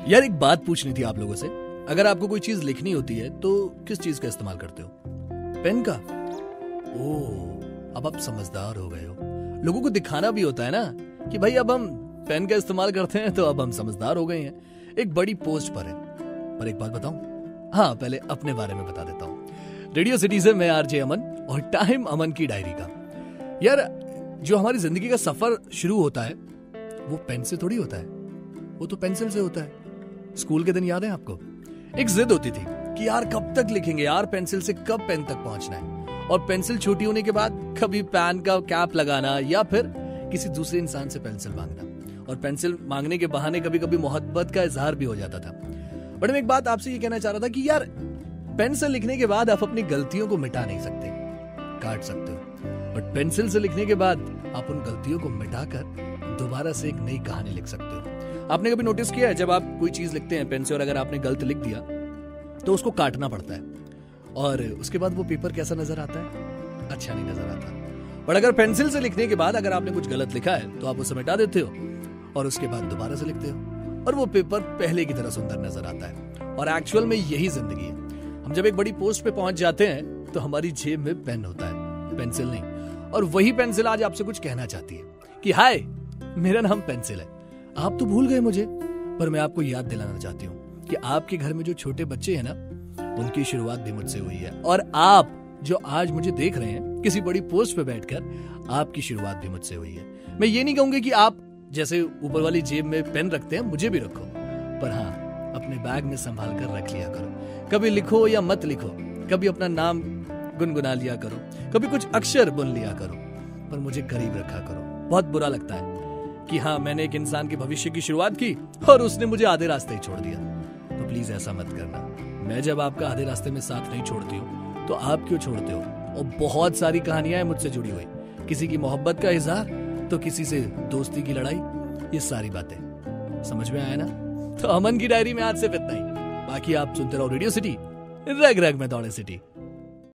यार एक बात पूछनी थी आप लोगों से। अगर आपको कोई चीज लिखनी होती है तो किस चीज का इस्तेमाल करते हो? पेन का? ओह, अब आप समझदार हो गए हो। लोगों को दिखाना भी होता है ना कि भाई अब हम पेन का इस्तेमाल करते हैं तो अब हम समझदार हो गए हैं। एक बड़ी पोस्ट पर है। पर एक बात बताऊं? हाँ, पहले अपने बारे में बता देता हूं। रेडियो सिटी से मैं आरजे अमन और टाइम अमन की डायरी का। यार जो हमारी जिंदगी का सफर शुरू होता है वो पेन से थोड़ी होता है, वो तो पेंसिल से होता है। स्कूल के दिन याद है आपको? एक जिद होती थी कि यार कब तक लिखेंगे यार, पेंसिल से कब पेन तक पहुंचना है। और पेंसिल छोटी होने के बाद कभी पेन का कैप लगाना या फिर किसी दूसरे इंसान से पेंसिल मांगना। और पेंसिल मांगने के बहाने कभी कभी मोहब्बत का इजहार भी हो जाता था। बट मैं एक बात आपसे ये कहना चाह रहा था कि यार पेन से लिखने के बाद आप अपनी गलतियों को मिटा नहीं सकते, काट सकते हो। बट पेंसिल से लिखने के बाद आप उन गलतियों को मिटाकर दोबारा से एक नई कहानी लिख सकते हो। आपने कभी नोटिस किया है जब आप कोई चीज लिखते हैं पेन से और अगर आपने गलत लिख दिया तो उसको काटना पड़ता है और उसके बाद वो पेपर कैसा नजर आता है? अच्छा नहीं नजर आता। पर अगर पेंसिल से लिखने के बाद अगर आपने कुछ गलत लिखा है तो आप उसे मिटा देते हो और उसके बाद दोबारा से लिखते हो और वो पेपर पहले की तरह सुंदर नजर आता है। और एक्चुअल में यही जिंदगी है। हम जब एक बड़ी पोस्ट पे पहुंच जाते हैं तो हमारी जेब में पेन होता है, पेंसिल नहीं। और वही पेंसिल आज आपसे कुछ कहना चाहती है कि हाय, मेरा नाम पेंसिल है। आप तो भूल गए मुझे, पर मैं आपको याद दिलाना चाहती हूँ कि आपके घर में जो छोटे बच्चे हैं ना, उनकी शुरुआत भी मुझसे हुई है। और आप जो आज मुझे देख रहे हैं किसी बड़ी पोस्ट पे बैठकर, आपकी शुरुआत भी मुझसे हुई है। मैं ये नहीं कहूंगी कि आप जैसे ऊपर वाली जेब में पेन रखते हैं मुझे भी रखो, पर हाँ अपने बैग में संभाल कर रख लिया करो। कभी लिखो या मत लिखो, कभी अपना नाम गुनगुना लिया करो, कभी कुछ अक्षर बुन लिया करो, पर मुझे करीब रखा करो। बहुत बुरा लगता है कि हाँ मैंने एक इंसान के भविष्य की शुरुआत की और उसने मुझे आधे रास्ते ही छोड़ दिया। तो प्लीज ऐसा मत करना। मैं जब आपका आधे रास्ते में साथ नहीं छोड़ती हूँ तो आप क्यों छोड़ते हो? और बहुत सारी कहानियां हैं मुझसे जुड़ी हुई, किसी की मोहब्बत का इजहार तो किसी से दोस्ती की लड़ाई। ये सारी बातें समझ में आया ना? तो अमन की डायरी में आज सिर्फ इतना ही। बाकी आप सुनते रहो रेडियो सिटी, रग रग में दौड़े सिटी।